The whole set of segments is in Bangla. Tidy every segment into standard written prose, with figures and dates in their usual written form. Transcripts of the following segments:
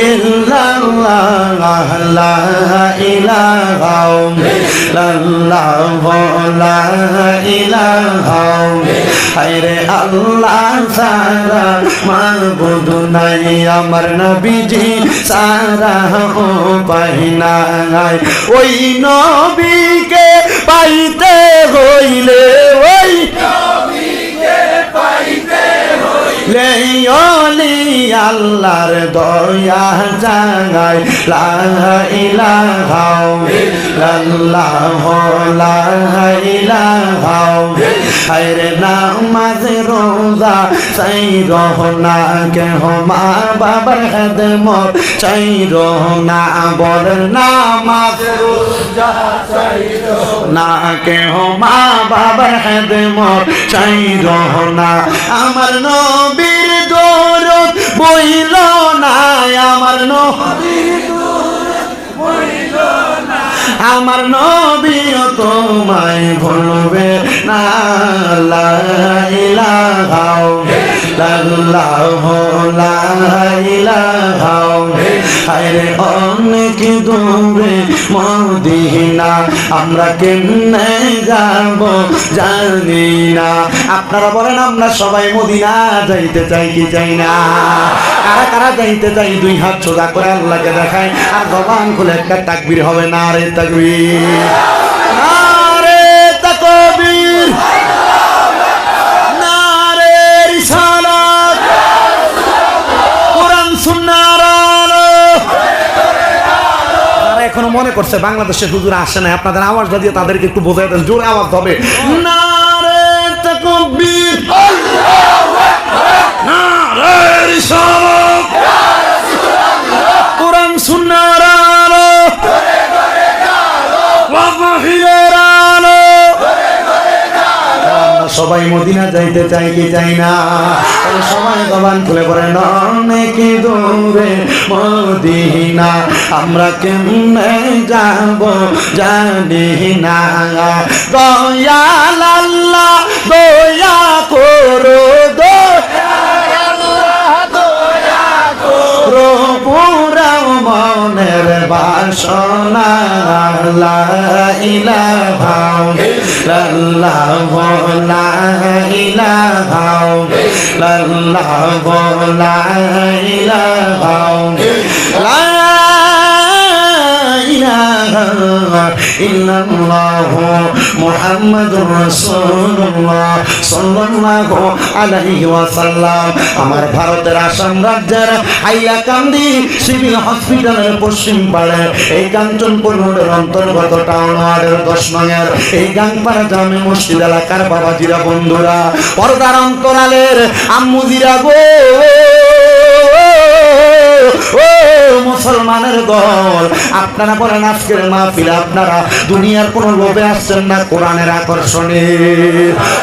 ইল্লাল্লাহ লা ইলাহা ইল্লাল্লাহ লা ইলাহা হায়রে আল্লাহ সারা মাবুদ নাই আমার নবীজি সারা উপায় নাই ওই নবীকে পাইতে হইলে ওই নবীকে পাইতে হইলে ওলি আল্লাহর দয়া জাগাই লা ইলাহা ইল্লাল্লাহ লা ইলাহা হায়রে নামাজ রোজা চাই রহনা কেহ মা বাবার খেদমত চাই রহনা বল নামাজ রোজা চাই রহনা কেহ মা বাবার খেদমত চাই রহনা আমার নবীর দরদ বইল না আমার নবীর দরদ বইল না আমার নবীও তোমায় ভুলবে না লা ইলাহা ইল্লাল্লাহ লা ইলাহা হায়রে অনেক দূরে মদিনা আমরা কেমনে যাব জানি না আপনারা বলেন আমরা সবাই মদিনা যাইতে চাই কি চাই না কারা কারা যাইতে চাই দুই হাত সোজা করে আল্লাহকে দেখায় আর জবান খুলে একটা তাকবীর হবে না রে তাকবীর নারে তাকবীর নারে রিসালাত কোরআন সুন্নাহর আলো তারা এখনো মনে করছে বাংলাদেশের হুজুর আসে না আপনাদের আওয়াজটা দিয়ে তাদেরকে একটু বোঝাই দেন জোরে আওয়াজ হবে নারে তাকবীর আল্লাহু আকবার নারে রিসালাত কোরআন সুন্নাহর আলো সবাই মদিনা যাইতে চাই কি চাই না সবাই জবান খুলে পড়েন অনেক দূরে মদিনা আমরা কেমনে যাব জানি না দয়াল আল্লাহ দয়া করো মনের বাসনা লা ইলাহা ইল্লাল্লাহ লা ইলাহা ইল্লাল্লাহ লা ইলাহা ইল্লাল্লাহ মুহাম্মাদুর রাসূলুল্লাহ সাল্লাল্লাহু আলাইহি ওয়াসাল্লাম আমার ভারতের আসাম রাজ্যের হাইলাকান্দি সিভিল হসপিটালের পশ্চিম পাড়ে এই কাঞ্চনপুর রোডের অন্তর্গত টাউন ওয়ার্ডের 10 নং এই গাংপাড়া জামে মসজিদ এলাকার বাবাজিরা বন্ধুরা পর্দার অন্তরালের আম্মুজিরা গো ও মুসলমানের দল আপনারা বলেন আজকের মাহফিলে আপনারা দুনিয়ার কোন লোভে আসছেন না কোরআনের আকর্ষণে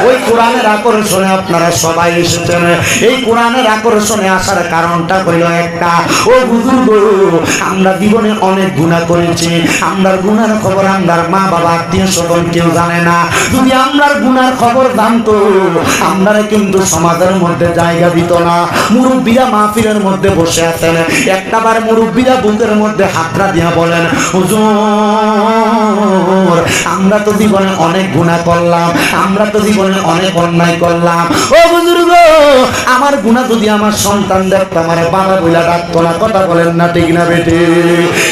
ওই কোরআনের আকর্ষণে আপনারা সবাই এসেছেন এই কোরআনের আকর্ষণে আসার কারণটা হইল একটা ও বুজুর্গ আমরা জীবনে অনেক গুনাহ করেছি আমরার গুনার খবর আমরার মা বাবা আত্মীয় স্বজন কেউ জানে না যদি আমরার গুনার খবর জানতো আমরা কিন্তু সমাজের মধ্যে জায়গা দিত না মুরব্বিরা মাহফিলের মধ্যে বসে আছেন একটাবার মুরব্বিরা বুকের মধ্যে হাতরা দিয়া বলেন হুজুর আমরা তো জীবনে অনেক গুনাহ করলাম আমরা তো জীবনে অনেক অন্যায় করলাম ও বুজুর্গ আমার গুনাহ যদি আমার সন্তান দেখতো আমার বাবা বইলা ডাকতো না কথা বলেন না ঠিক না বেটি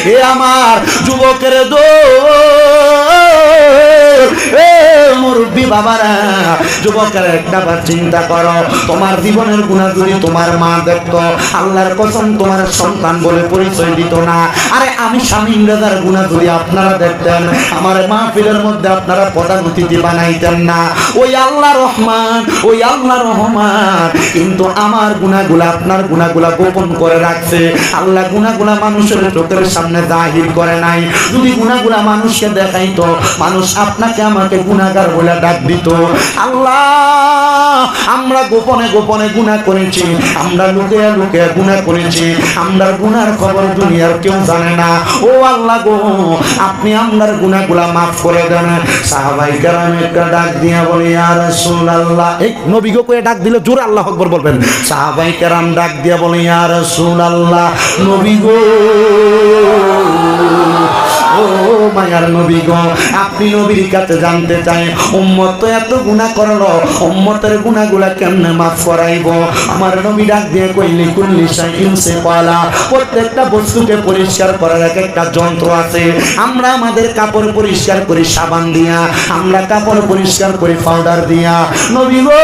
এ আমার যুবকের মুরব্বি বাবারা যুবকের একটাবার চিন্তা করো তোমার জীবনের গুনাহ যদি তোমার মা দেখতো আল্লাহর কসম তোমার সন্তান বলে পরিচয় দিত না আরে আমি স্বামী ইংরেজার গুনাহ যদি আপনারা দেখতেন আমার মাহফিলের মধ্যে আপনারা প্রধান অতিথি বানাইতেন না ওই আল্লাহ রহমান ওই আল্লাহ রহমান কিন্তু আমার গুনাহগুলো আপনার গুনাহগুলো গোপন করে রাখছে আল্লাহ গুনাহগুলো মানুষের চোখের সামনে জাহির করে নাই যদি গুনাহগুলো মানুষকে দেখাইতো মানুষ আপনাকে আমাকে গুনাহগার বলে ডাক দিত আল্লাহ আমরা গোপনে গোপনে গুনাহ করেছি আমরা লুকিয়ে লুকিয়ে গুনাহ করেছি আমরা গুনার খবর দুনিয়ার কেউ জানে না ও আল্লাহ গো আপনি আপনার গুনাহগুলা মাফ করে দেন। সাহাবায়ে কেরাম একটা ডাক দিয়া বলে ইয়া রাসূলুল্লাহ, এই নবী গো কয়ে ডাক দিলে জোরে আল্লাহু আকবার বলবেন। সাহাবায়ে কেরাম ডাক দিয়া বলে ইয়া রাসূলুল্লাহ, নবী গো ও মায়ার নবী গো আপনি নবীর কাছে জানতে চাই উম্মত তো এত গুনাহ করলো, উম্মতের গুনাহগুলা কেমনে মাফ করাইবো? আমার নবী ডাক দিয়ে কইলি কুল্লি শাইইন সিফালা, প্রত্যেকটা বস্তুকে পরিষ্কার করার একটা যন্ত্র আছে। আমরা আমাদের কাপড় পরিষ্কার করি সাবান দিয়া, আমরা কাপড় পরিষ্কার করি পাউডার দিয়া। নবী গো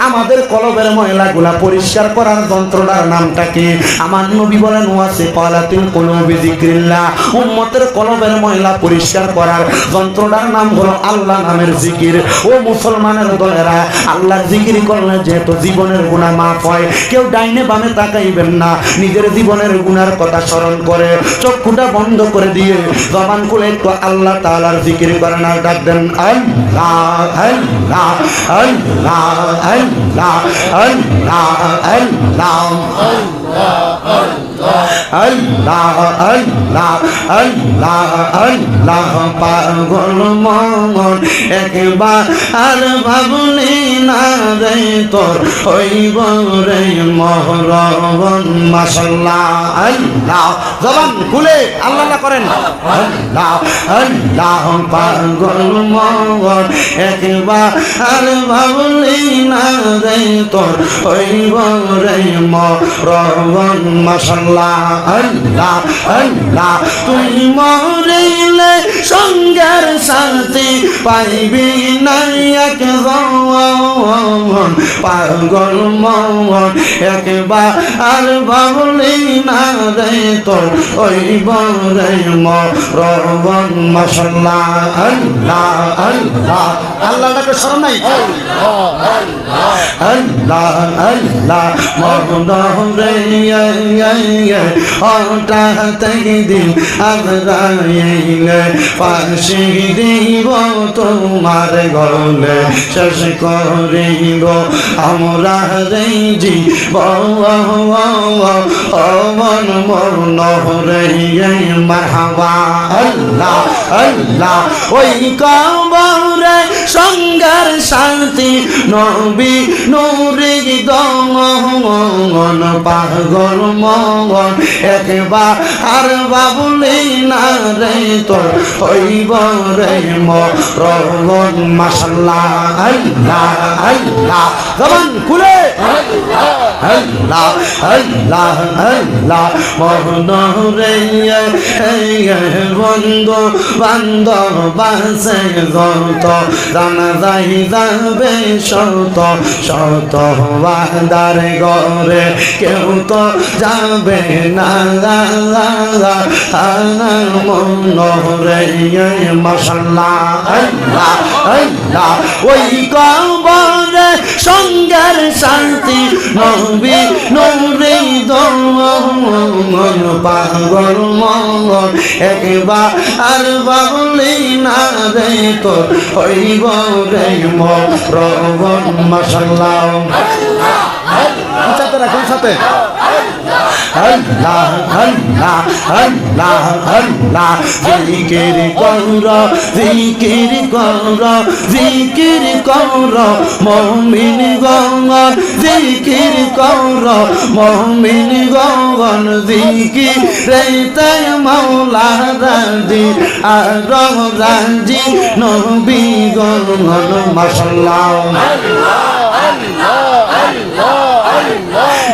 আমাদের কলবের ময়লাগুলা পরিষ্কার করার যন্ত্রটার নামটা কি? আমার নবী বলেন ওয়াসি পালাতিল কুলুবি যিকরিল্লাহ, উম্মতের কলবের ময়লা পরিষ্কার করার যন্ত্রটার নাম হলো আল্লাহ নামের জিকির। ও মুসলমানের দলেরা, আল্লাহর জিকির করলে যেহেতু জীবনের গুনাহ মাফ হয়। কেউ ডাইনে বামে তাকাইবেন না, নিজের জীবনের গুনার কথা স্মরণ করে চক্ষুটা বন্ধ করে দিয়ে জবান খুলে একটু আল্লাহ তাআলার জিকির করেন আর ডাক দেন আল্লাহ আল্লাহ আল্লাহ আল্লাহ আল্লাহ আল্লাহ আল্লাহ আল্লাহ আল্লাহ আল্লাহ। পাগল মন একবার আর ভাবলি না রে তোর হইব রে মহরবন। মাশাআল্লাহ আল্লাহ, জবান খুলে আল্লাহ করেন আল্লাহ আল্লাহ। পাগল মন একবার আর ভাবলি না রে তোর হইব রে মহরবন। মাশাআল্লাহ আল্লাহ আল্লাহ। তুই মরিলে সঙ্গের শান্তি পাইবি না একজন, পাগল মন একবার আর ভাবলি না রে তোর হইব রে মরণ। মাশাআল্লাহ আল্লাহ আল্লাহ। আল্লাহটাকে স্মরণ নাই আল্লাহ আল্লাহ। মরণ রে হঠাৎ দিন আজরাইলে ফাঁসি দিব তোমার গলে শেষ করিব আমরা রে জীবন মরণ রে মারহাবা আল্লাহ আল্লাহ। ওই কবরে সঙ্গের শান্তি নবী নূরে দমন। পাগল মন একবার আর বাবুলি না রে তোর হইব রে মরণ। মাশাআল্লাহ আল্লাহ আল্লাহ। জবান খুলে আল্লাহ আল্লাহ আল্লাহ। মরণ রে বন্ধু বান্ধব বাসে যত জানা যাই যাবে শত শত বান্দার ঘরে কেউ তো যাবে না মন রে। মাশাআল্লাহ আল্লাহ আল্লাহ। ওই কবরে সঙ্গের শান্তি নবী নূরে দমন। পাগল মন একবার আর বাবলি না রে তোর হইব রে মরণ। মাশাআল্লাহ সাথে রাখুন সাথে আল্লাহ আল্লাহ আল্লাহ আল্লাহ। জিকির কর জিকির কর জিকির কর মুমিন গণ জিকির কর মুমিন গণ। জিকির রেতে মাওলা রাজি আর রাজি নবী গণ। মাশাআল্লাহ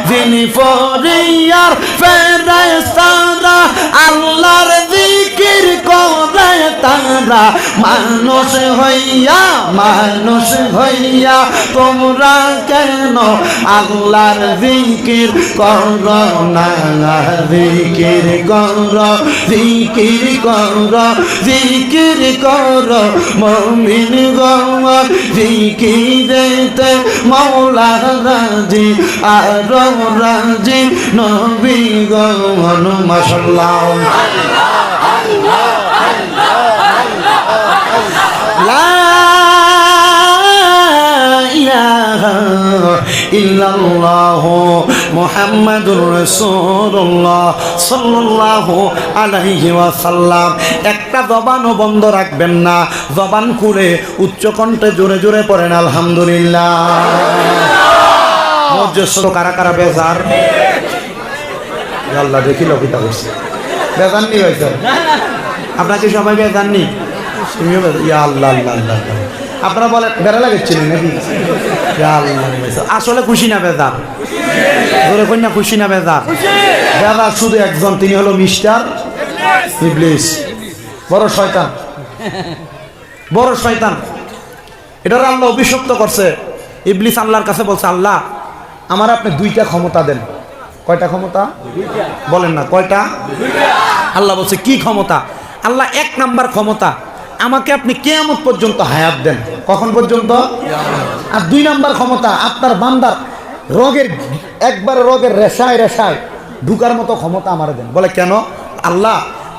যিনি ফরিয়ার ফেরেশতারা আল্লাহর জিকির করে তারা মানুষ হইয়া তোমরা কেন আল্লাহর জিকির করো না? জিকির করো জিকির করো জিকির করো মুমিন গণ। জিকিরেতে মাওলা রাজি আর রাজি নবী গণ। মাশাআল্লাহ লা ইলাহা ইল্লাল্লাহ মুহাম্মাদুর রাসূলুল্লাহ সাল্লাল্লাহু আলাইহি ওয়াসাল্লাম। একটা জবানও বন্ধ রাখবেন না, জবান খুলে উচ্চ কণ্ঠে জোরে জোরে পড়েন আলহামদুলিল্লাহ। মজস্ব কারা কারা বেজার? আল্লাহ দেখি লকিতা করছে বেজার নি হয়েছে আপনাকে সবাই বেজার নি? তুমিও ইয়া আল্লাহ আল্লাহ আল্লাহ। আপনারা বলেন বেড়া লাগেছিলেন নাকি? আসলে খুশি না বেজার? ধরে কন্যা খুশি না বেজার? বেজার শুধু একজন, তিনি হলো মিস্টার ইবলিস, বড় শয়তান, বড় শয়তান। এটার আল্লাহ অভিশপ্ত করছে। ইবলিস আল্লাহর কাছে বলছে, আল্লাহ আমার আপনি দুইটা ক্ষমতা দেন। কয়টা ক্ষমতা বলেন না? কয়টা? আল্লাহ বলছে কি ক্ষমতা? আল্লাহ এক নাম্বার ক্ষমতা, আমাকে আপনি কিয়ামত পর্যন্ত হায়াত দেন। কখন পর্যন্ত? আর দুই নাম্বার ক্ষমতা, আপনার বান্দার রোগের একবার রোগের রেশায় রেশায় ঢুকার মতো ক্ষমতা আমার দেন। বলে কেন? আল্লাহ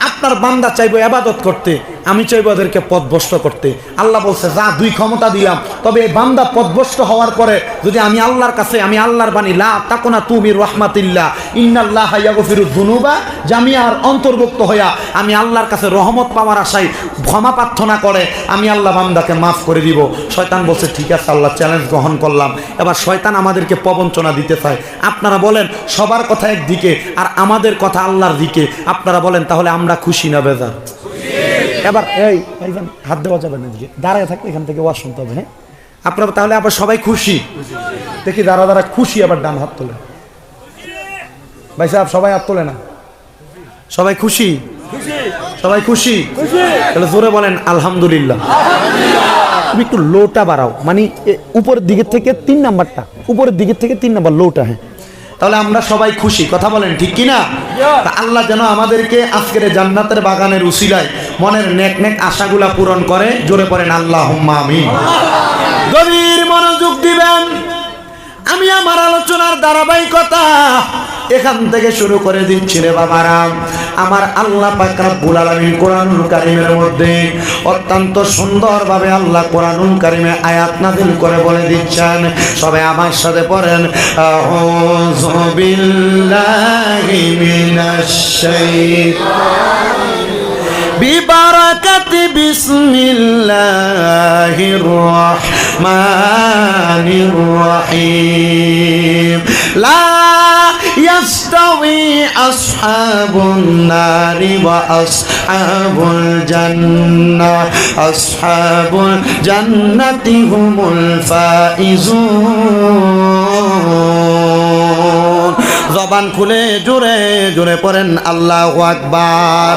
আপনার বান্দা চাইবো ইবাদত করতে, আমি চাইবো ওদেরকে পথভ্রষ্ট করতে। আল্লাহ বলছে যা, দুই ক্ষমতা দিলাম, তবে এই বান্দা পথভ্রষ্ট হওয়ার পরে যদি আমি আল্লাহর কাছে, আমি আল্লাহর বাণী লা তাকুনা তুমির রাহমাতিল্লাহ ইন্নাল্লাহা ইয়াগফিরুয যুনুবা জামিআর অন্তর্ভুক্ত হইয়া আমি আল্লাহর কাছে রহমত পাওয়ার আশায় ক্ষমা প্রার্থনা করে আমি আল্লাহ বান্দাকে মাফ করে দিব। শয়তান বলছে ঠিক আছে আল্লাহ, চ্যালেঞ্জ গ্রহণ করলাম। এবার শয়তান আমাদেরকে প্রবঞ্চনা দিতে চায়। আপনারা বলেন সবার কথা একদিকে আর আমাদের কথা আল্লাহর দিকে। আপনারা বলেন তাহলে আমরা খুশি না বেজার? এবার এই হাত দেওয়া যাবে না, দিকে দাঁড়ায় থাকলে এখান থেকে ওয়াজ শুনতে হবে। হ্যাঁ আপনারা তাহলে আবার সবাই খুশি? দেখি দাঁড়া দাঁড়া খুশি, আবার ডান হাত তোলে। ভাই সাহেব সবাই হাত তোলে না? সবাই খুশি? সবাই খুশি? তাহলে জোরে বলেন আলহামদুলিল্লাহ। তুমি একটু লোটা বাড়াও, মানে উপরের দিকের থেকে 3 নাম্বারটা, উপরের দিকের থেকে 3 নাম্বার লোটা। হ্যাঁ তাহলে আমরা সবাই খুশি, কথা বলেন ঠিক কিনা? আল্লাহ যেন আমাদেরকে আজকের জান্নাতের বাগানের উসিলায় মনের নেক নেক আশাগুলা পূরণ করে। জোরে পড়েন আল্লাহুম্মা আমিন। গভীর মনোযোগ দিবেন। আমি আমার আলোচনার ধারাবাহিকতা এখান থেকে শুরু করে দিচ্ছি রে বাবারা। আমার আল্লাহ পাক রব্বুল আলামিন কোরআনুল কারীমের মধ্যে অত্যন্ত সুন্দরভাবে আল্লাহ কোরআনুল কারীমে আয়াত নাযিল করে বলে দিচ্ছেন। সবাই আমার সাথে পড়েন, আউযু বিল্লাহি মিনাশ শাইতানির বিবারাকাতি বিসমিল্লাহির রাহমানির রাহিম। লা ইয়াস্তাওয়ি আসহাবুন নারি ওয়া আসহাবুল জান্নাহ, আসহাবুল জান্নাতি হুমুল ফাইজুন। জবান খুলে জোরে জোরে পড়েন আল্লাহু আকবার।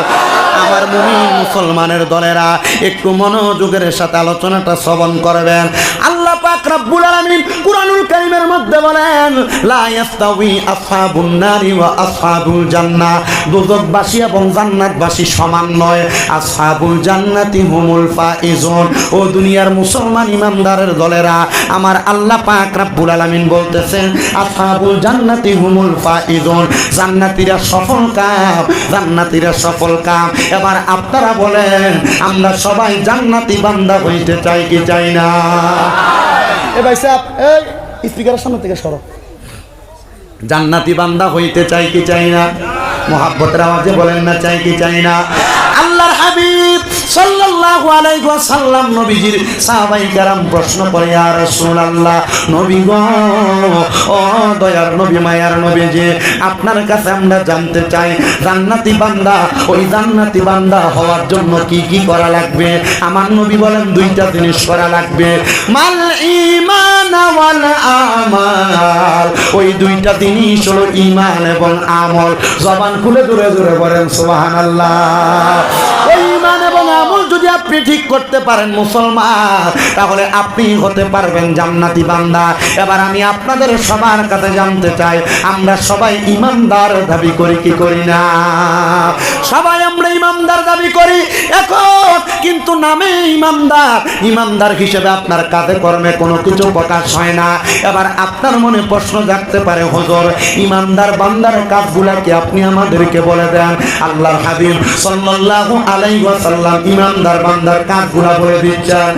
আমার মুমিন মুসলমানের দলেরা একটু মনোযোগের সাথে আলোচনাটা শ্রবণ করবেন। আল্লাহ পাক রব্বুল আলামিন কুরআনুল কারীমের মধ্যে বলেন, লা ইয়াস্তাউই আসহাবুন নারি ওয়া আসহাবুল জান্নাহ, দোজখবাসী এবং জান্নাতবাসী সমান নয়। আসহাবুল জান্নাতি হুমুল ফাইজুন। ও দুনিয়ার মুসলমান ইমানদারের দলেরা, আমার আল্লাহ পাক রব্বুল আলামিন বলতেছেন আসহাবুল জান্নাতি হুমুল ফাইজুন, জান্নাতীরা সফল কাম, জান্নাতীরা সফল কাম। এবার আপনারা বলেন আমরা সবাই জান্নাতি বান্দা হইতে চাই কি চাই না? এ ভাই সাহেব, এই স্পিকারের সামনে থেকে সরো। জান্নাতি বান্দা হইতে চাই কি চাই না? মুহাব্বতের আওয়াজে বলেন না চাই কি চাই না? আল্লাহর হাবিব সাল্লাল্লাহু আলাইহি ওয়াসাল্লাম নবীজির সাহাবায়ে কেরাম প্রশ্ন করে, ইয়া রাসূলুল্লাহ, নবী গো, ও দয়ার নবী, মায়ার নবী, যে আপনার কাছে আমরা জানতে চাই জান্নাতি বান্দা, ওই জান্নাতি বান্দা হওয়ার জন্য কি কি করা লাগবে? আমার নবী বলেন 2টা জিনিস করা লাগবে, মাল ঈমান ওয়াল আমাল। ওই 2টা জিনিস হলো ঈমান এবং আমল। জবান খুলে জোরে জোরে বলেন সুবহানাল্লাহ। ওই ঈমান এবং আমল যদি আপনি ঠিক করতে পারেন মুসলমান, তাহলে আপনি হতে পারবেন জান্নাতি বান্দা। এবার আমি আপনাদের সবার কাছে জানতে চাই, আমরা সবাই ইমানদার দাবি করি কি করি না? সবাই আমরা ইমানদার দাবি করি এখন, কিন্তু নামে ইমানদার, ইমানদার হিসেবে আপনার কাজে কর্মে কোনো কিছু প্রকাশ হয় না। এবার আপনার মনে প্রশ্ন জাগতে পারে, হুজুর ইমানদার বান্দার কাজগুলা কি আপনি আমাদেরকে বলে দেন? আল্লাহর হাবিব সাল্লাল্লাহু আলাইহি ওয়াসাল্লাম ইমানদার বান্দার কাজগুলো বলে দিচ্ছেন।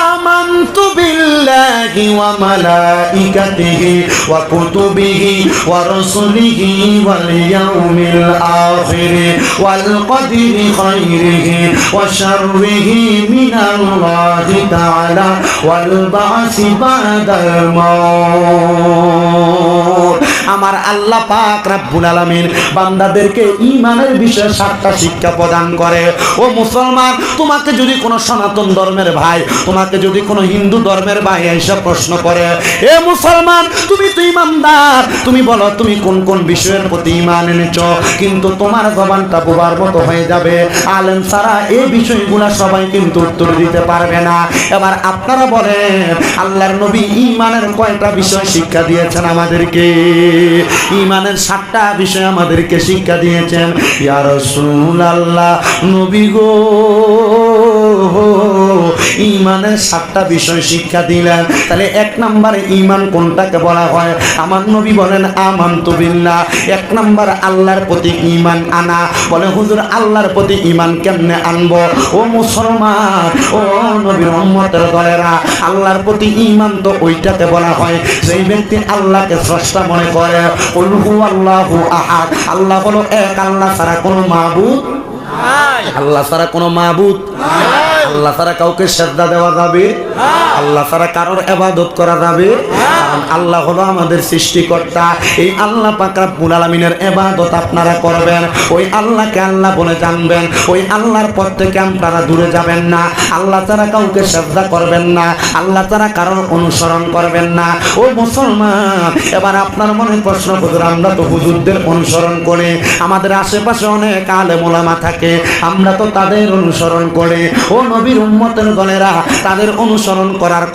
আমানতু বিল্লাহি ওয়া মালাইকাতিহি ওয়া কুতুবিহি ওয়া রাসূলিহি ওয়াল ইয়াউমিল আখির ওয়াল কদরি খাইরিহি ওয়া শাররিহি মিনাল্লাহি তাআলা ওয়াল বা'সি বা'দাল মাউত। আমার আল্লাহ পাক রব্বুল আলামিন বান্দাদেরকে ঈমানের বিষয়ে 7টা শিক্ষা প্রদান করে। ও মুসলমান, তোমাকে যদি কোনো সনাতন ধর্মের ভাই, তোমাকে যদি কোনো হিন্দু ধর্মের ভাই এসে প্রশ্ন করে, এ মুসলমান তুমি তো ঈমানদার, তুমি বলো তুমি কোন কোন বিষয়ের প্রতি ঈমান এনেছো, কিন্তু তোমার জবানটা বোবার মতো হয়ে যাবে। আলেম ছাড়া এই বিষয়গুলো সবাই কিন্তু উত্তর দিতে পারবে না। এবার আপনারা বলেন আল্লাহর নবী ঈমানের কয়টা বিষয় শিক্ষা দিয়েছেন আমাদেরকে? ঈমানের 7টা বিষয় আমাদেরকে শিক্ষা দিয়েছেন। ইয়া রাসূলুল্লাহ, নবী গো, ঈমানের 7টা বিষয় শিক্ষা দিলেন। তাহলে 1 নম্বরে ঈমান কোনটাকে বলা হয়? আমার নবী বলেন আমানতু বিল্লাহ। 1 নম্বর আল্লাহর প্রতি ঈমান আনা। বলে হুজুর আল্লাহর প্রতি ঈমান কেমনে আনবো? ও মুসলমান, ও নবীর উম্মতের দলেরা, আল্লাহর প্রতি ঈমান তো ওইটাকে বলা হয় যেই ব্যক্তি আল্লাহকে স্রষ্টা মনে করে। কুল হুয়াল্লাহু আহাদ, আল্লাহ হলো এক, আল্লাহ ছাড়া কোনো মাবুদ নাই। আল্লাহ ছাড়া কোনো মাবুদ নাই। আল্লাহ ছাড়া কাউকে সিজদা দেওয়া যাবে? আল্লাহ ছাড়া কারোর ইবাদত করা যাবে? কারণ আল্লাহ হলো আমাদের সৃষ্টিকর্তা। এই আল্লাহ পাক রব্বুল আলামিনের ইবাদত আপনারা করবেন, ওই আল্লাহকে আল্লাহ বলে জানবেন, ওই আল্লাহর পথ থেকে আপনারা দূরে যাবেন না। আল্লাহ ছাড়া কাউকে সিজদা করবেন না, আল্লাহ ছাড়া কারোর অনুসরণ করবেন না। ও মুসলমান, এবার আপনার মনে প্রশ্ন, হুজুর আমরা তো হুজুরদের অনুসরণ করি, আমাদের আশেপাশে অনেক আলেম ওলামা থাকে, আমরা তো তাদের অনুসরণ করি। ও নবীর উম্মতের দলেরা, তাদের অনুসরণ করার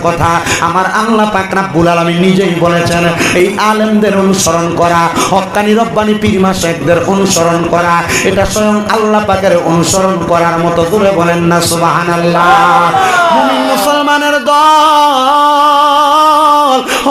কথা আমার আল্লাহ পাক রব্বুল আলামিন নিজেই বলেছেন। এই আলেমদের অনুসরণ করা, হক্কানি রব্বানি পীর মাশায়েখদের অনুসরণ করা, এটা স্বয়ং আল্লাহ পাকের অনুসরণ করার মতো। দূরে বলেন না সুবহানাল্লাহ। মুমিন মুসলমানের দল,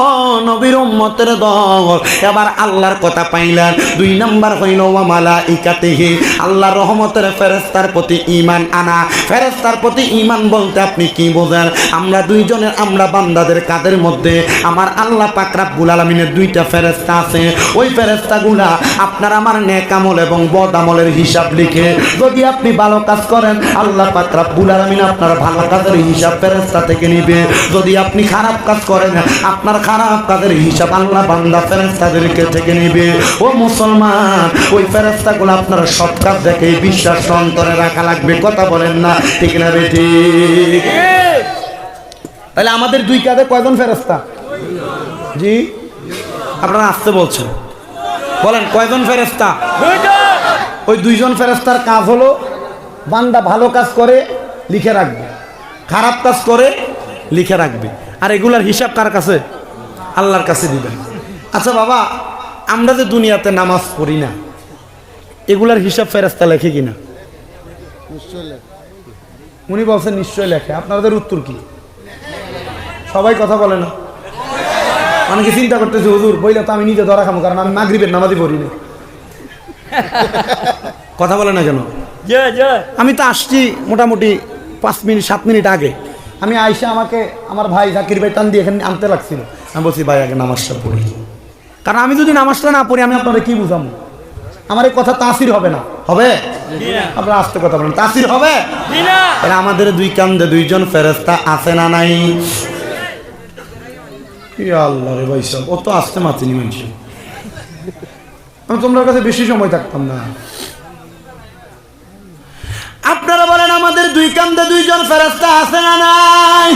ও নবীর উম্মতের দল, এবার আল্লাহর কথা পাইলেন। 2 নম্বর হইল ওয়া মালাইকাতিহি, আল্লাহর রহমতের ফেরেশতার প্রতি ঈমান আনা। ফেরেশতার প্রতি ঈমান বলতে আপনি কি বোঝেন? আমরা দুইজনের, আমরা বান্দাদের কাদের মধ্যে আমার আল্লাহ পাক রব্বুল আলামিনের 2টা ফেরেশতা আছে। ওই ফেরেশতাগুলা আপনার আমার নেক আমল এবং বদ আমলের হিসাব লিখে, যদি আপনি ভালো কাজ করেন আল্লাহ পাক রব্বুল আলামিন আপনার ভালো কাজের হিসাব ফেরেশতা থেকে নিবে। যদি আপনি খারাপ কাজ করেন আপনার খারাপ কাজের হিসাব আল্লাহ বান্দা ফেরেশতাদেরকে থেকে নিবে। ও মুসলমান, ওই ফেরেশতাগুলো আপনার সৎ কাজ দেখে বিশ্বাস অন্তরে রাখা লাগবে। কথা বলেন না ঠিক না রে? ঠিক। তাহলে আমাদের 2 কাঁধে কয়জন ফেরেশতা? জি, আপনারা আসতে বলছেন, বলেন কয়জন ফেরেশতা? 2জন। ওই 2জন ফেরেশতার কাজ হলো বান্দা ভালো কাজ করে লিখে রাখবে, খারাপ কাজ করে লিখে রাখবে, আর এগুলার হিসাব কার কাছে? আল্লাহর কাছে দিবেন। আচ্ছা বাবা, আমরা যে দুনিয়াতে নামাজ পড়ি না, এগুলার হিসাব ফেরেশতা লেখে কিনা? উনি বলছেন নিশ্চয় লেখে। আপনাদের উত্তর কি? সবাই কথা বলে না। অনেকে চিন্তা করতেছে হুজুর বইলে তো আমি নিজে ধরা খাবো, কারণ আমি মাগরিবের নামাজই পড়ি না। কথা বলে না কেন? আমি তো আসছি মোটামুটি 5 মিনিট 7 মিনিট আগে। আমি আইসা আমাকে আমার ভাই জাকির ভাই টান দিয়ে এখানে আনতে লাগছিল। আমি বলছি ভাই আগে নামাজটা পড়ি, কারণ আমি যদি নামাজটা না পড়ি আমি আপনাদের কি বুঝাবো? আমার এই কথা তাসির হবে না। হবে? আপনারা আস্তে কথা বলেন, তাসির হবে? তাহলে আমাদের 2 কাঁধে 2জন ফেরেশতা আছে না নাই? আল্লাহ রে ভাই সব, ও তো আসতে মাতিনি মানুষ। আমি তোমার কাছে বেশি সময় থাকতাম না। আপনারা বলেন আমাদের 2 কাঁধে 2জন ফেরেশতা আছে না নাই?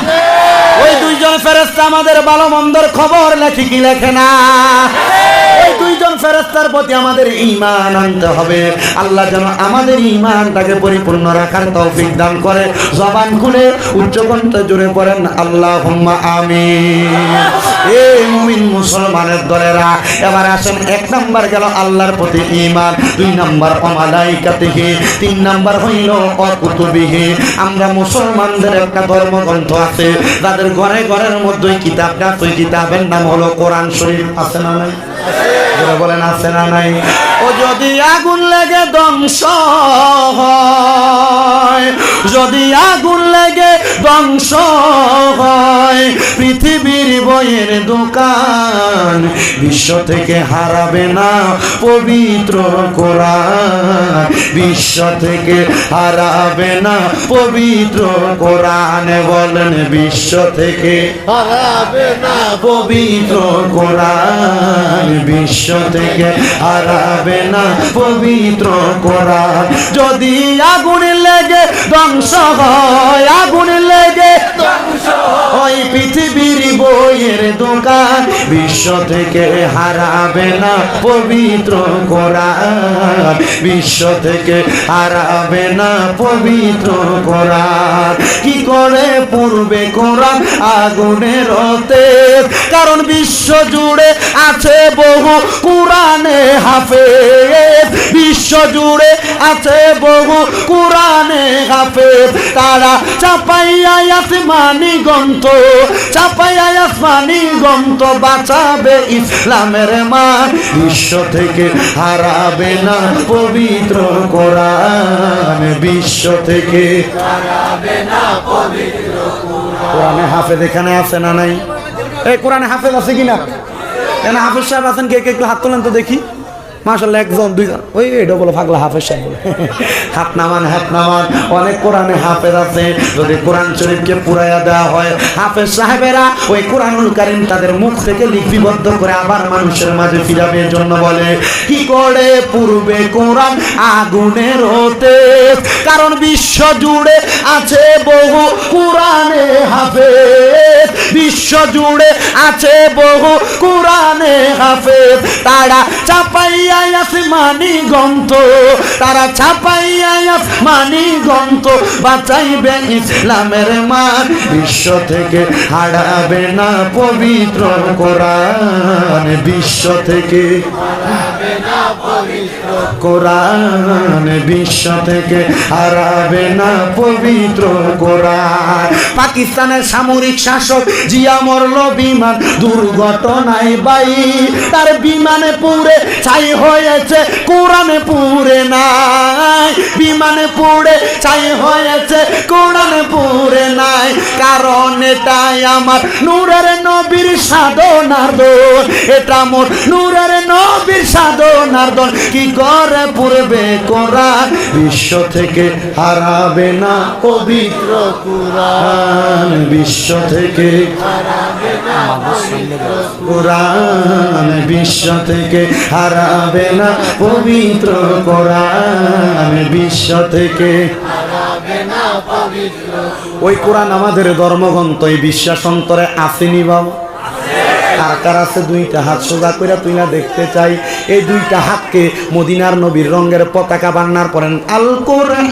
ওই 2জন ফেরেশতা আমাদের ভালো মন্দর খবর লেখে কি লেখে না? ওই 2জন ফেরেশতার প্রতি আমাদের ঈমান আনতে হবে। আল্লাহ যেন আমাদের ঈমানটাকে পরিপূর্ণ রাখার তৌফিক দান করে। জবান খুলে উচ্চ কণ্ঠে জোরে পড়েন আল্লাহুম্মা আমিন। এই মুমিন মুসলমানের দলেরা, এবার আসেন 1 নাম্বার গেল আল্লাহর প্রতি ঈমান, 2 নাম্বার ওয়া মালাইকাতিহি, 3 নাম্বার হইল ওয়া কুতুবিহি। আমরা মুসলমানদের একটা ধর্মগ্রন্থ আছে, যাদের ঘরে ঘরের মধ্যে কিতাবটা, ওই কিতাবের নাম হলো কোরআন শরীফ। আছে না নাই? বলেন আছে না নাই? ও যদি আগুন লেগে ধ্বংস হয়, যদি আগুন লেগে ধ্বংস হয় পৃথিবীর বইয়ের দোকান, বিশ্ব থেকে হারাবে না পবিত্র কোরআন, বিশ্ব থেকে হারাবে না পবিত্র কোরআন। বলেন বিশ্ব থেকে হারাবে না পবিত্র কোরআন, বিশ্ব থেকে হারাবে না পবিত্র কোরআন। যদি আগুন লেগে ধ্বংস হয়, আগুন লেগে ধ্বংস হয় পৃথিবীর বইয়ের দোকান, বিশ্ব থেকে হারাবে না পবিত্র কোরআন, বিশ্ব থেকে হারাবে না পবিত্র কোরআন। কি করে পূর্বে কোরআন আগুনের তেজ, কারণ বিশ্ব জুড়ে আছে বহু কোরআনে হাফেজ, বিশ্ব জুড়ে আছে বহু কোরআনে হাফেজ। তারা চাপাইয়া আসমানি গ্রন্থ, চাপাইয়া আসমানি গ্রন্থ বাঁচাবে ইসলামের মান, বিশ্ব থেকে হারাবে না পবিত্র কোরআন, বিশ্ব থেকে হারাবে না পবিত্র কোরআন। কোরআনে হাফেজ এখানে আছে না নাই? এই কোরআনে হাফেজ আছে কিনা? এখানে হাফেজ সাহেব আছেন কে কে? একটু হাত তোলেন তো দেখি। মাশাআল্লাহ, একজন দুইজন, ওই এটা বলো পাগলা হাফেজ সাহেব বলে। হাত নামান, হাত নামান। অনেক কোরআনে হাফেজ আছে। যদি কোরআন শরীফকে পুরাইয়া দেওয়া হয়, হাফেজ সাহেবেরা ওই কোরআনুল কারীম তাদের মুখ থেকে লিপিবদ্ধ করে আবার মানুষের মাঝে ফিরাবে। জন্য বলে কি করে পূর্বে কোরআন আগুনের তেজ, কারণ বিশ্ব জুড়ে আছে বহু কোরআনে হাফেজ, বিশ্ব জুড়ে আছে বহু কোরআনে হাফেজ। তারা চাপাইয়া আসমানি গ্রন্থ, তারা ছাপাইয়া আসমানি গ্রন্থ বাঁচাইবে ইসলামের মান, বিশ্ব থেকে হারাবে না পবিত্র কোরআন, বিশ্ব থেকে হারাবে না পবিত্র কোরআন, বিশ্ব থেকে হারাবে না পবিত্র কোরআন। পাকিস্তানের সামরিক শাসক জিয়া মরল বিমান দুর্ঘটনায় বাই, তার বিমানে পুড়ে ছাই হয়েছে, কোরআনে পুড়ে নাই, বিমানে পুড়ে ছাই হয়েছে, কোরআনে পুড়ে নাই। কারণ এটাই আমার নূরের নবীর সাধনার দোষ, এটা মোর নূরের নবীর সাধনার দোষ। কি করে পুড়বে কোরআন, বিশ্ব থেকে হারাবে না পবিত্র কোরআন, বিশ্ব থেকে হারাবে না পবিত্র কোরআন, বিশ্ব থেকে হারাবে না পবিত্র কোরআন, বিশ্ব থেকে হারাবে না পবিত্র। ওই কোরআন আমাদের ধর্মগ্রন্থ, এই বিশ্বাস অন্তরে আসেনি বাবা? কার কার আছে? দুইটা হাত সোজা করে তুই না দেখতে চাই। এই দুইটা হাতকে মদিনার নবীর রঙের পতাকা বান্নার পরেন আল কোরআন,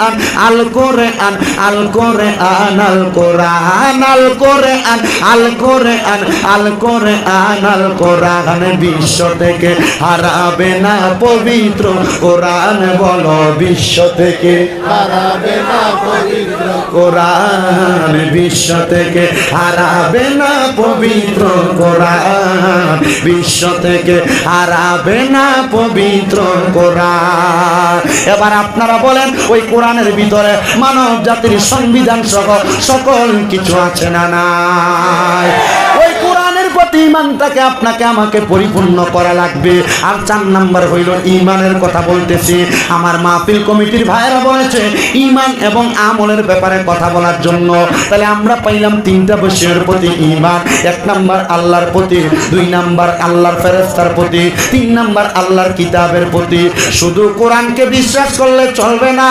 আল কোরআন, আল কোরআন, আল কোরআন, আল কোরআন, আল কোরআন, আল কোরআন, আল কোরআন, বিশ্ব থেকে হারাবে না পবিত্র কোরআন। বলো বিশ্ব থেকে হারাবে না পবিত্র কোরআন, বিশ্ব থেকে হারাবে না পবিত্র কোরআন, বিশ্ব থেকে হারাবে না পবিত্র কোরআন। এবার আপনারা বলেন ওই কোরআনের ভিতরে মানব জাতির সংবিধান সহ সকল কিছু আছে না নাই? ওই কোরআনের প্রতি ঈমানটাকে আপনাকে আমাকে পরিপূর্ণ করা লাগবে। আর 4 নাম্বার হইল ঈমানের কথা বলতেছি। আমার মাহফিল কমিটির ভাইয়েরা বলেছে ঈমান এবং আমলের ব্যাপারে কথা বলার জন্য। তাহলে আমরা পাইলাম 3টা বিষয়ের প্রতি ঈমান। 1 নাম্বার আল্লাহর প্রতি, 2 নাম্বার আল্লাহর ফেরেশতার প্রতি, 3 নাম্বার আল্লাহর কিতাবের প্রতি। শুধু কোরআনকে বিশ্বাস করলে চলবে না।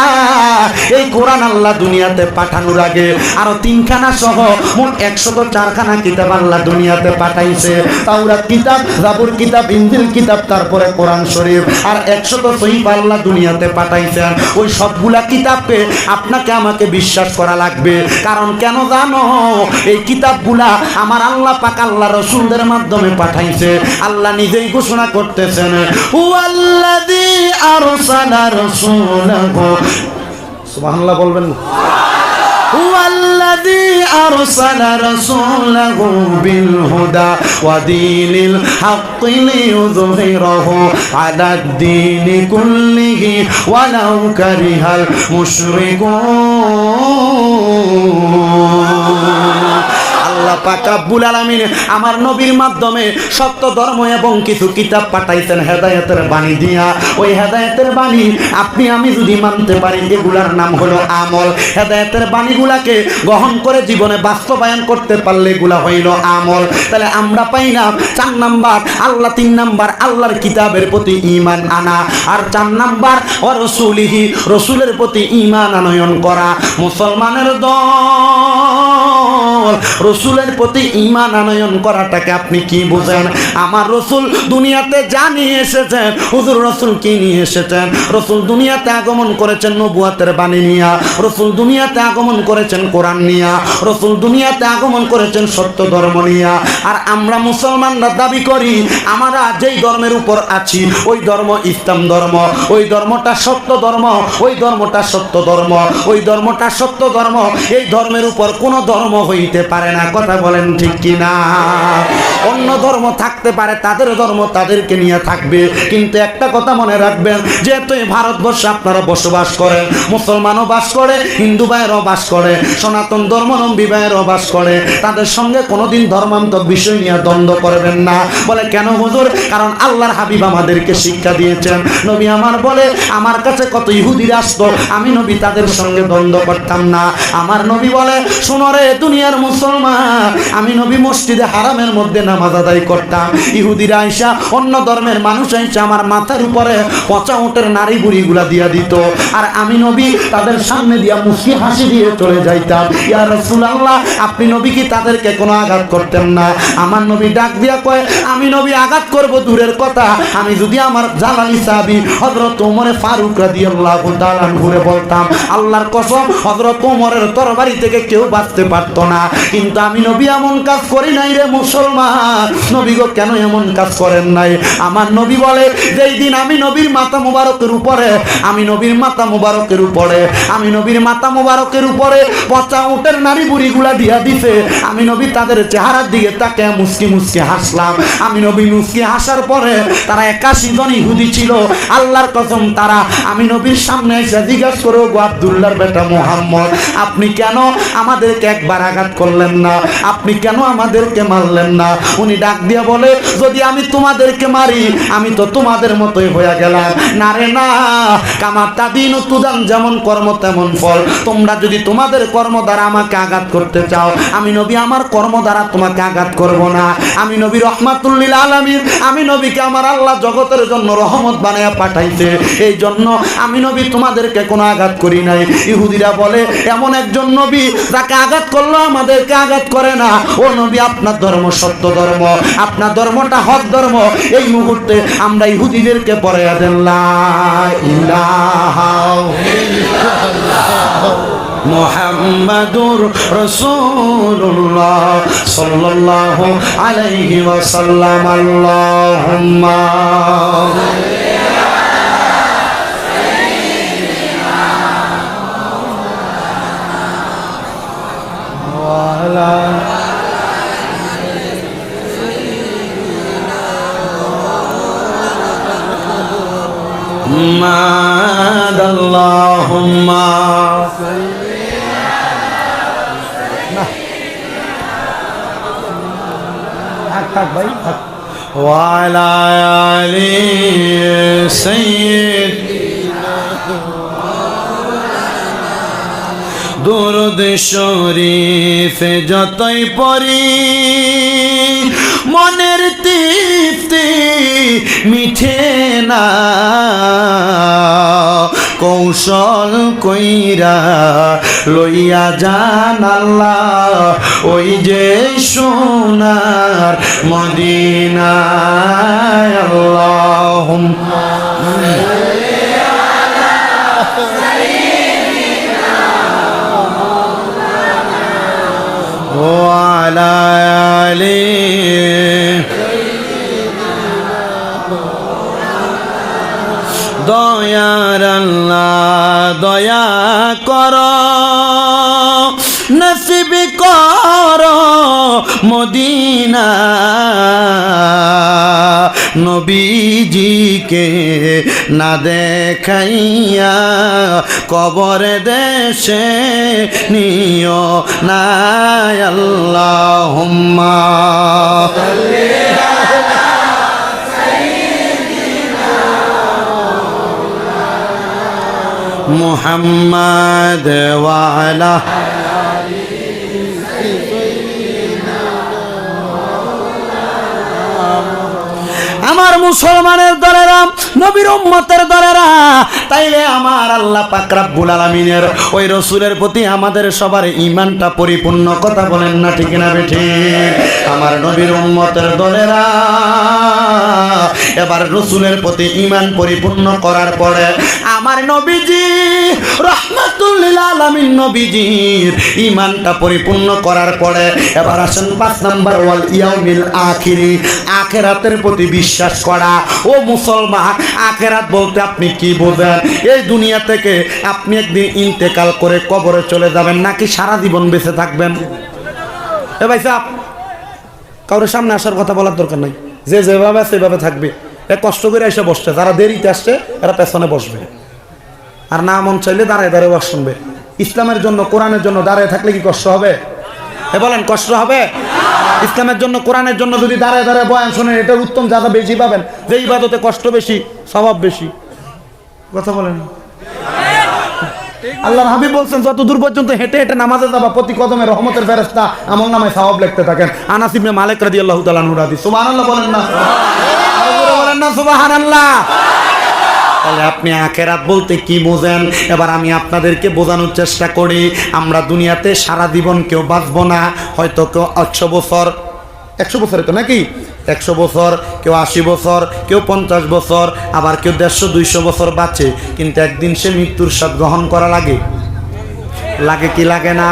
এই কোরআন আল্লাহ দুনিয়াতে পাঠানোর আগে আরো 3খানা সহ মোট 104খানা কিতাব আল্লাহ দুনিয়াতে পাঠাইছে। তাওরাত কিতাব, জাবুর কিতাব, ইনজিল কিতাব, তারপরে কোরআন শরীফ, আর 100 সহিফা আল্লাহ দুনিয়াতে পাঠাইছেন। ওই সবগুলা কিতাবকে আপনাকে আমাকে বিশ্বাস করা লাগবে। কারণ কেন জানো? এই কিতাবগুলা আমার আল্লাহ পাক আল্লাহ রাসূলদের মাধ্যমে পাঠাইছে। আল্লাহ নিজেই ঘোষণা করতেছেন হুয়াল্লাযী আরসালা রাসূলাহু, সুবহানাল্লাহ বলবেন। হুয়াল্লাযী الذي أرسل رسوله بالهدى ودين الحق ليظهره على الدين كله ولو كره المشركون আল্লাহ পাক রব্বুল আলামিন আমার নবীর মাধ্যমে সত্য ধর্ম এবং কিছু কিতাব পাঠাইছেন হেদায়েতের বাণী দিয়া। ওই হেদায়েতের বাণী আপনি আমি যদি মানতে পারি, এগুলার নাম হলো আমল। হেদায়েতের বাণীগুলাকে গ্রহণ করে জীবনে বাস্তবায়ন করতে পারলে এগুলা হইল আমল। তাহলে আমরা পাইলাম 4 নাম্বার আল্লাহ, 3 নাম্বার আল্লাহর কিতাবের প্রতি ঈমান আনা, আর 4 নাম্বার ওয়া রাসূলিহি, রাসূলের প্রতি ঈমান আনয়ন করা। মুসলমানের দল রসুলের প্রতি ঈমান আনয়ন করাটাকে আপনি কি বুঝেন? আমার রসুল দুনিয়াতে যা নিয়ে এসেছেন, হুজুর রসুল কি নিয়ে এসেছেন? রসুল দুনিয়াতে আগমন করেছেন নবুয়তের বাণী নিয়া, রসুল দুনিয়াতে আগমন করেছেন কোরআন নিয়া, রসুল দুনিয়াতে আগমন করেছেন সত্য ধর্ম নিয়া। আর আমরা মুসলমানরা দাবি করি আমরা যেই ধর্মের উপর আছি ওই ধর্ম ইসলাম ধর্ম, ওই ধর্মটা সত্য ধর্ম, ওই ধর্মটা সত্য ধর্ম, ওই ধর্মটা সত্য ধর্ম। এই ধর্মের উপর কোনো ধর্ম হইতে পারে না। কথা বলেন ঠিক কিনা? অন্য ধর্ম থাকতে পারে, তাদের ধর্ম তাদেরকে নিয়ে থাকবে, কিন্তু একটা কথা মনে রাখবেন, যেহেতু এই ভারতবর্ষে আপনারা বসবাস করেন, মুসলমানও বাস করে, হিন্দু ভাইয়েরও বাস করে, সনাতন ধর্মাবলম্বী ভাইয়েরও বাস করে, তাদের সঙ্গে কোনোদিন ধর্মান্তর বিষয় নিয়ে দ্বন্দ্ব করবেন না। বলে কেন হুজুর? কারণ আল্লাহর হাবিব আমাদেরকে শিক্ষা দিয়েছেন। নবী আমার বলে আমার কাছে কত ইহুদিরা আসতো, আমি নবী তাদের সঙ্গে দ্বন্দ্ব করতাম না। আমার নবী বলে শোনো রে দুনিয়ার মুসলমান, আমি নবী মসজিদে হারামের মধ্যে নামাজ আদায় করতাম, ইহুদিরা আইসা অন্য ধর্মের মানুষ আইসা আমার মাথার উপরে পচা উটের নারী বুড়িগুলা দিয়া দিত, আর আমি নবী তাদের সামনে দিয়া মুস্কি হাসি দিয়ে চলে যাইতাম। ইয়া রাসূলুল্লাহ, আপনি নবী কি তাদেরকে কোনো আঘাত করতেন না? আমার নবী ডাক দিয়া কয় আমি নবী আঘাত করব দূরের কথা, আমি যদি আমার জালালি সাহাবী হযরত ওমর ফারুক রাদিয়াল্লাহু তাআলা আনহুরে বলতাম, আল্লাহর কসম হযরত ওমরের তরবারি থেকে কেউ বাঁচতে পারতো না। কিন্তু আমি নবী এমন কাজ করি নাই রে মুসলমান। নবী গো কেন এমন কাজ করেন নাই? আমার নবী বলে যেই দিন আমি নবীর মাথা মুবারকের উপরে, আমি নবীর মাথা মুবারকের উপরে, আমি নবীর মাথা মুবারকের উপরে পচা উটের নারী বুড়িগুলা দিয়া দিছে, আমি নবী তাদের চেহারার দিকে তাকে মুস্কি মুস্কি হাসলাম। আমি নবী মুস্কি হাসার পরে তারা 81 জন ইহুদি ছিল, আল্লাহর কসম তারা আমি নবীর সামনে এসে জিজ্ঞাসা করো, গো আব্দুল্লাহর বেটা মুহাম্মদ, আপনি কেন আমাদেরকে একবার আঘাত করলেন না? আপনি কেন আমাদেরকে মারলেন না? উনি ডাক দিয়া বলে যদি আমি তোমাদেরকে মারি আমি তো তোমাদের মতোই হয়ে গেলাম। না রে না, কামা তাদিনু তুদান, যেমন কর্ম তেমন ফল। তোমরা যদি তোমাদের কর্ম দ্বারা আমাকে আঘাত করতে চাও, আমি নবী আমার কর্ম দ্বারা তোমাকে আঘাত করব না। আমি নবী রহমাতুল লিল আলামিন, আমি নবীকে আমার আল্লাহ জগতের জন্য রহমত বানায়া পাঠাইছে, এই জন্য আমি নবী তোমাদেরকে কোনো আঘাত করি নাই। ইহুদিরা বলে এমন একজন নবী যাকে আঘাত করলো আমাদেরকে আঘাত করে না। ও নবী আপনার ধর্ম সত্য ধর্ম, আপনার ধর্মটা হক ধর্ম। এই মুহূর্তে আমরা ইহুদিদেরকে পড়াইয়া দেন লা ইলাহা ইল্লাল্লাহ মুহাম্মাদুর রাসূলুল্লাহ সাল্লাল্লাহু আলাইহি ওয়াসাল্লাম। আল্লাহুম্মা Allahumma wa ala ali sayyidina দুরূদ শরীফ যতই পড়ি মনের তৃপ্তি মিঠে না, কৌশল কইরা লইয়া যান আল্লাহ ওই যে সোনার মদিনায়। আল্লাহুম্মা وعلى آله দয়ার আল্লাহ দয়া কর, নসিব মদিনা নবীজিকে না দেখাইয়া কবরে দেশে নিও না আল্লাহুম্মা মুহাম্মাদ ওয়া আলা আমার মুসলমানের দলেরা নবীর উম্মতের দলেরা তাইলে আমার আল্লাহ পাক রব্বুল আলামিনের ওই রাসূলের প্রতি আমাদের সবার ঈমানটা পরিপূর্ণ, কথা বলেন না ঠিক না বেঠিক? আমার নবীর উম্মতের দলেরা এবার রাসূলের প্রতি ঈমান পরিপূর্ণ করার পরে আমার নবীজি রাহমাতুল লিল আলামিন নবীজির ঈমানটা পরিপূর্ণ করার পরে এবার আসেন 5 নাম্বার ওয়াল ইয়াউমিল আখিরি, আখিরাতের প্রতি বিশ্বাস করা। ও মুসলমান, আখিরাত বলতে আপনি কি বোঝেন? এই দুনিয়া থেকে আপনি একদিন ইন্তেকাল করে কবরে চলে যাবেন নাকি সারা জীবন বেঁচে থাকবেন? এ ভাই সাহেব, কারোর সামনে আসার কথা বলার দরকার নাই, যে যেভাবে সেভাবে থাকবে। এ কষ্ট করে এসে বসছে, যারা দেরিতে আসছে এরা পেছনে বসবে, আর না মন চাইলে দাঁড়ায় দাঁড়িয়ে ওয়াজ শুনবে। ইসলামের জন্য কোরআনের জন্য দাঁড়ায় থাকলে কি কষ্ট হবে? এ বলেন কষ্ট হবে? ইসলামের জন্য কোরআনের জন্য যদি দাঁড়ায় দাঁড়ায় বয়ান শোনেন এটার উত্তম জাদা বেশি পাবেন, যে ইবাদতে কষ্ট বেশি স্বভাব বেশি। কথা বলেন। আল্লাহর হাবিব বলছেন যত দূর পর্যন্ত হেঁটে হেঁটে নামাজে যাবা প্রতি কদমে রহমতের ফেরেশতা আমল নামায় সওয়াব লিখতে থাকেন। আনাস ইবনে মালিক রাদিয়াল্লাহু তাআলা আনহু হাদিস। সুবহানাল্লাহ বলেন না, বলেন না সুবহানাল্লাহ। তাহলে আপনি আখিরাত বলতে কি বোঝেন? এবার আমি আপনাদেরকে বোঝানোর চেষ্টা করি। আমরা দুনিয়াতে সারা জীবন কেউ বাঁচবো না, হয়তো কেউ 100 বছর, 100 বছরে তো নাকি 100 বছর, কেউ 80 বছর, কেউ 50 বছর, আবার কেউ 150-200 বছর বাঁচে, কিন্তু একদিন সে মৃত্যুর স্বাদ গ্রহণ করা লাগে। লাগে কি লাগে না?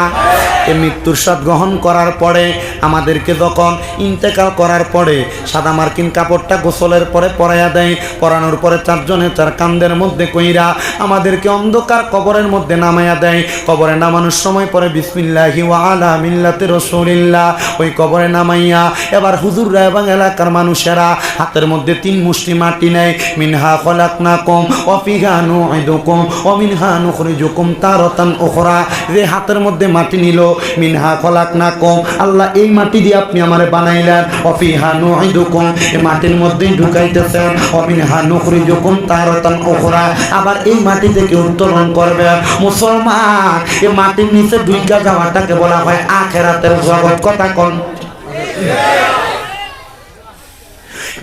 এই মৃত্যুর স্বাদ গ্রহণ করার পরে আমাদেরকে যখন ইন্তেকাল করার পরে সাদা মার্কিন কাপড়টা গোসলের পরে পরাইয়া দেয়, পরানোর পরে 4 জনে 4 কান্দের মধ্যে কইরা আমাদেরকে অন্ধকার কবরের মধ্যে নামাইয়া দেয়। কবরে নামানোর সময় পরে বিসমিল্লাহি ওয়া আলা মিল্লাতি রাসূলিল্লাহ ওই কবরে নামাইয়া এবার হুজুররা এবং এলাকার মানুষেরা হাতের মধ্যে 3 মুষ্টি মাটি নেয়। মিনহা খলাকনাকুম ওয়া ফিহা নুঈদুকুম ওয়া মিনহা নুখরিজুকুম তারাতান উখরা। যে হাতের মধ্যে মাটি নিল, মিনহা খলাকনাকুম, আল্লাহ এই মাটি দিয়ে আপনি আমারে বানাইলেন, ওয়া ফিহা নুঈদুকুম, এই মাটির মধ্যে ঢুকাইতেছেন, ওয়া মিনহা নুখরিজুকুম তারাতান উখরা, আবার এই মাটি থেকে উত্তোলন করবে। মুসলমান, এই মাটির নিচে ঢুইকা যাওয়াটাকে বলা হয় আখিরাতের জগৎ। কথা কোন?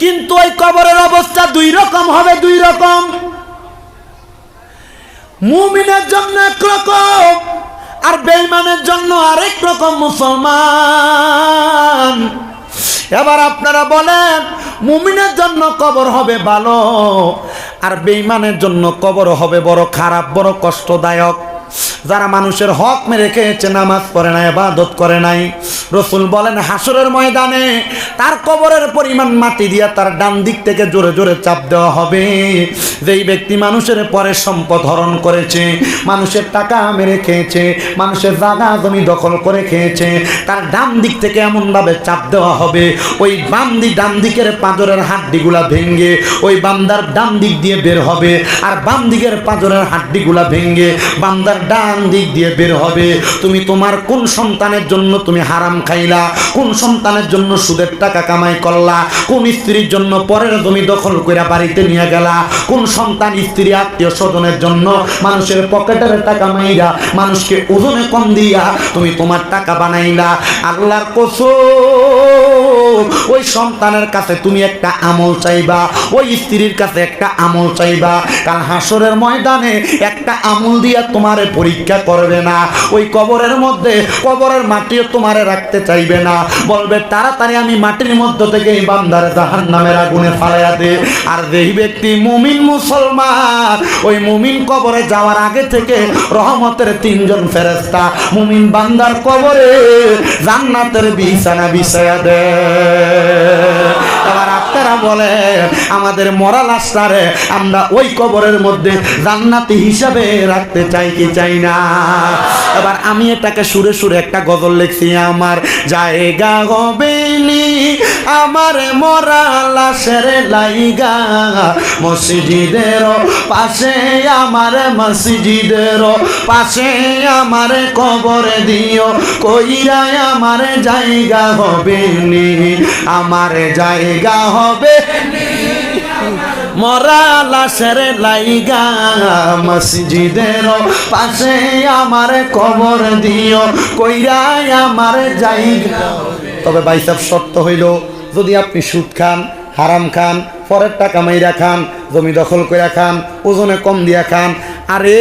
কিন্তু ওই কবরের অবস্থা 2 রকম হবে, 2 রকম। মুমিনের জন্য একরকম আর বেঈমানের জন্য আরেক রকম। মুসলমান, এবার আপনারা বলেন মুমিনের জন্য কবর হবে ভালো আর বেঈমানের জন্য কবর হবে বড় খারাপ, বড় কষ্টদায়ক। যারা মানুষের হক মেরে খেয়েছে, নামাজ পড়ে নাই, ইবাদত করে নাই, রাসূল বলেন হাসরের ময়দানে তার কবরের পরিমাণ মাটি দিয়া তার ডান দিক থেকে জোরে জোরে চাপ দেওয়া হবে। যেই ব্যক্তি মানুষের পরে সম্পদ হরণ করেছে, মানুষের টাকা মেরে খেয়েছে, মানুষের জায়গা জমি দখল করে খেয়েছে, তার ডান দিক থেকে এমনভাবে চাপ দেওয়া হবে ওই ডান দিকের পাঁজরের হাড্ডিগুলা ভেঙে ওই বান্দার ডান দিক দিয়ে বের হবে, আর বাম দিকের পাঁজরের হাড্ডিগুলা ভেঙে বান্দার ডান দিক দিয়ে বের হবে। তুমি তোমার কোন সন্তানের জন্য তুমি হারাম খাইলা, কোন সন্তানের জন্য সুদের টাকা কামাই করলা, কোন স্ত্রীর জন্য পরের জমি দখল করে বাড়িতে নিয়ে গেলা, কোন সন্তান স্ত্রী আত্মীয় স্বজনের জন্য মানুষের পকেটের টাকা মাইরা মানুষকে ওজনে কম দিয়া তুমি তোমার টাকা বানাইলা। আল্লাহর কসম, ওই সন্তানের কাছে তুমি একটা আমল চাইবা, ওই স্ত্রীর কাছে একটা আমল চাইবা। কাল হাসরের ময়দানে একটা আমল দিয়া তোমারে পরীক্ষা করবে না। ওই কবরের মধ্যে কবরের মাটিও তোমারে রাখতে চাইবে না, বলবে তাড়াতাড়ি আমি মাটির মধ্য থেকে এই বান্দার জাহান্নামের আগুনে ফালাইয়া দে। আর যেই ব্যক্তি মুমিন মুসলমান, ওই মুমিন কবরে যাওয়ার আগে থেকে রহমতের 3 জন ফেরেশতা মুমিন বান্দার কবরে জান্নাতের বিছানা বিছায়া দেয়। এবার তারা বলে আমাদের মরা লাশটারে আমরা ওই কবরের মধ্যে জান্নাতি হিসাবে রাখতে চাই কি চাই না? এবার আমি এটাকে সুরে সুরে একটা গজল লিখছি। আমার জায়গা হবে নি আমার মরা লাশের লাইগা, মসজিদের পাশে আমার মসজিদের পাশে আমার কবর দিও, কইরাই আমার জায়গা হবে নি, আমার জায়গা হবে মরা লাশের লাইগা, মসজিদের পাশে আমার কবর দিও, কইরাই আমার জায়গা। তবে ভাই সাহেব শর্ত হইল যদি আপনি সুদ খান, হারাম খান, পরের টাকা মাইরা খান, জমি দখল করে খান, ওজনে কম দিয়া খান, আরে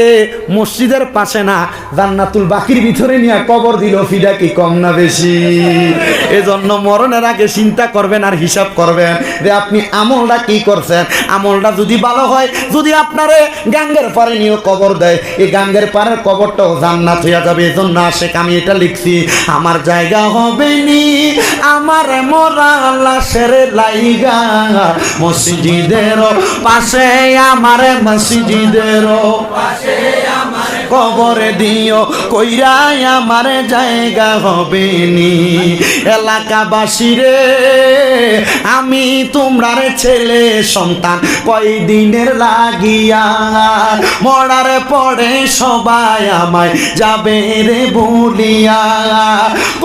মসজিদের পাশে না জান্নাতুল বাকির ভিতরে নিয়ে কবর দিল, ফিডা কি কম না বেশি? এজন্য মরণের আগে চিন্তা করবেন আর হিসাব করবেন যে আপনি আমলটা কি করছেন। আমলটা যদি ভালো হয়, যদি আপনারে গাঙ্গের পারে নিয়ে কবর দেয়, এই গাঙ্গের পারের কবরটাও জান্নাত হইয়া যাবে। এজন্য আশেক আমি এটা লিখছি, আমার জায়গা হবে নি আমার মরা লাশের লাইগা, মসজিদের পাশে আমার মসজিদের কবরে দিও, কইরাই আমার জায়গা হবে নি। এলাকাবাসী রে আমি তোমরার ছেলে সন্তান কয়দিনের লাগিয়া, মরার পরে সবাই আমায় যাবে রে বলিয়া,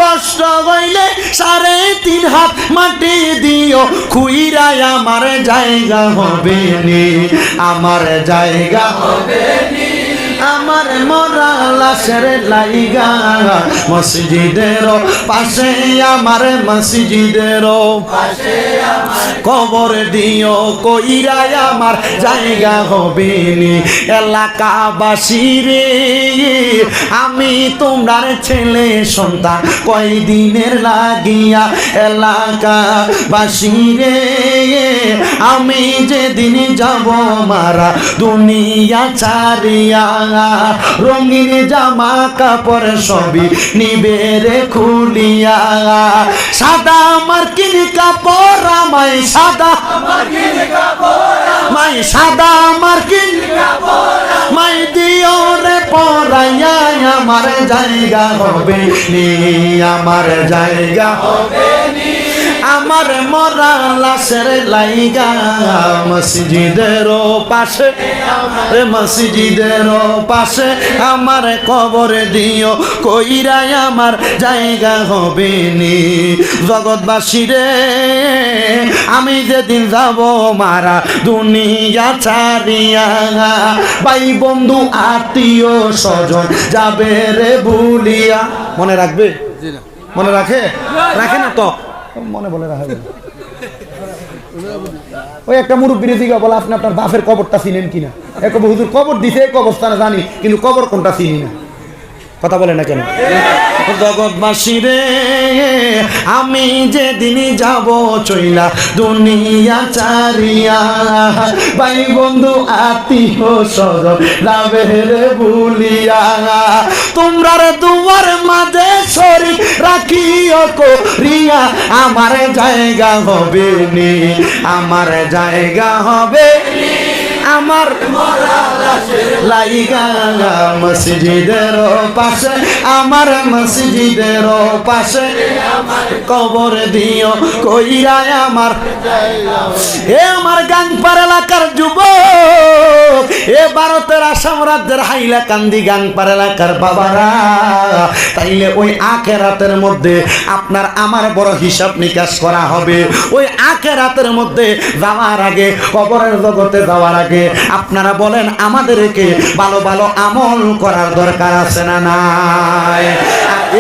কষ্ট হইলে 3.5 হাত মাটি দিও, খুইরাই আমার জায়গা হবে নি, আমার জায়গা হবে নি, আমার মরা লাশের লাইগা, মসজিদের পাশে আমার মসজিদের পাশে কবর দিও, কইরাই আমার জায়গা হবে নি। এলাকাবাসী রে আমি তোমরার ছেলে সন্তান কয়দিনের লাগিয়া, এলাকাবাসী রে আমি যেদিন যাব মারা দুনিয়া ছাড়িয়া, রঙিন জামা কাপড় সবই নিবে রে খুলিয়া, সাদা মার্কিন কাপড় আমায় সাদা মাই সাদা মার্কিন মাই দিও রে পরাইয়া, আমার জায়গা হবে নি, আমার জায়গা হবে নি, আমার মরা লাশের লাইগা, মসজিদের পাশে মসজিদের পাশে আমার কবর দিও, কইরাই আমার জায়গা হবে নি। জগৎবাসী রে আমি যেদিন যাব মারা দুনিয়া ছাড়িয়া, ভাই বন্ধু আত্মীয় স্বজন যাবে রে ভুলিয়া। মনে রাখবে? মনে রাখে? রাখে না তো মনে বলে রাখবে। ওই একটা মুরব্বীর দিকে বলে আপনি আপনার বাপের কবরটা চিনেন কিনা? এক হুজুর কবর দিছে কবরস্থানে জানি, কিন্তু কবর কোনটা চিনি না। কথা বলে না কেন? জগৎবাসী রে আমি যেদিন যাব চইলা দুনিয়া ছাড়িয়া, ভাই বন্ধু আত্মীয় স্বজন যাবে রে ভুলিয়া, তোমরা দুয়ার মাঝে শরীক রাখিও করিয়া, আমার জায়গা হবে নি, আমার জায়গা হবে নি, আমার লাইগা, মসজিদের পাশে আমার মসজিদের পাশে কবর দিও, কইরাই আমার এ আমার গাংপার এলাকার যুবক, এ ভারতের আসাম রাজ্যের হাইলাকান্দি গাংপার এলাকার বাবারা, তাইলে ওই আখেরাতের মধ্যে আপনার আমার বড় হিসাব নিকাশ করা হবে। ওই আখেরাতের মধ্যে যাওয়ার আগে, কবরের জগতে যাওয়ার আগে আপনারা বলেন আমাদেরকে ভালো ভালো আমল করার দরকার আছে না নাই?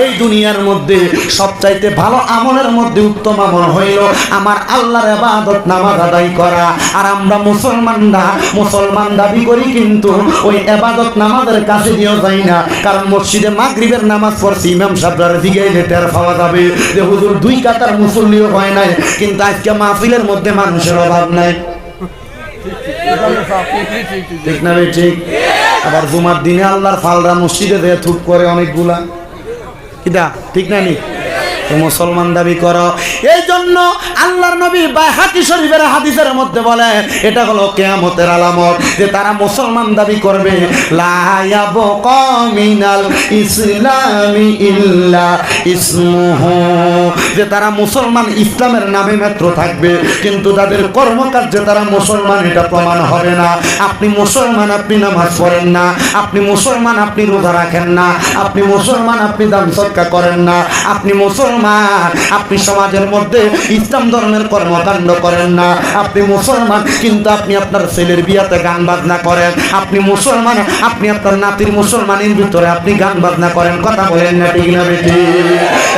এই দুনিয়ার মধ্যে সবচাইতে ভালো আমলের মধ্যে উত্তম আমল হইল আমার আল্লাহর ইবাদত নামাজ আদায় করা। আর আমরা মুসলমান দাবি করি, কিন্তু ওই ইবাদত নামাজের কাছে দিয়েও যাই না, কারণ মসজিদে মাগরিবের নামাজ পড়ছি, ইমাম সাহেবরা দিকে টের পাওয়া যাবে যে হুজুর 2 কাতার মুসল্লিও হয় নাই, কিন্তু আজকে মাহফিলের মধ্যে মানুষের অভাব নাই। ঠিক না ভাই? ঠিক। আবার জুমার দিনে আল্লাহর ফালরা মসজিদে দিয়ে থুপ করে অনেকগুলা, কিটা ঠিক না? নি মুসলমান দাবি করো। এই জন্য আল্লাহর নবী বাইহাকি শরীফের হাদিসের মধ্যে বলে এটা হলো কিয়ামতের আলামত যে তারা মুসলমান দাবি করবে, লা ইয়াবকা মিনাল ইসলামি ইল্লা ইসমুহু, যে তারা মুসলমান ইসলামের নামে মাত্র থাকবে কিন্তু তাদের কর্মকার্যে তারা মুসলমান এটা প্রমাণ হবে না। আপনি মুসলমান, আপনি নামাজ পড়েন না, আপনি মুসলমান, আপনি রোজা রাখেন না, আপনি মুসলমান, আপনি দান সদকা করেন না, আপনি মুসলমান, আপনি সমাজের মধ্যে ইসলাম ধর্মের কর্মকাণ্ড করেন না, আপনি মুসলমান কিন্তু আপনি আপনার ছেলের বিয়াতে গান বাজনা করেন, আপনি মুসলমান, আপনি আপনার নাতির মুসলমানের ভিতরে আপনি গান বাজনা করেন। কথা বলেন না ঠিক না বেটি?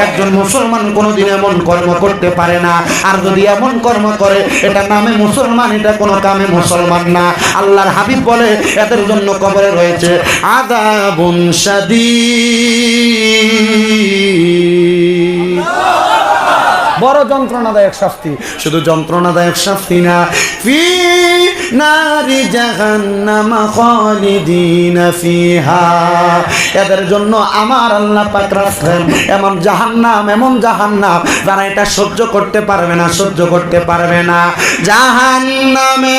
একজন মুসলমান কোনোদিন এমন কর্ম করতে পারে না, আর যদি এমন কর্ম করে এটা নামে মুসলমান, এটা কোনো কামে মুসলমান না। আল্লাহর হাবিব বলে এদের জন্য কবরে রয়েছে আযাবুন শাদীদ, বড় যন্ত্রণাদায়ক শাস্তি। শুধু যন্ত্রণাদায়ক শাস্তি না, ফি নারি জাহান্নাম খালিদিনা ফিহা, এদের জন্য আমার আল্লাহ পাক রাখলেন এমন জাহান্নাম যারা এটা সহ্য করতে পারবে না, জাহান্নামে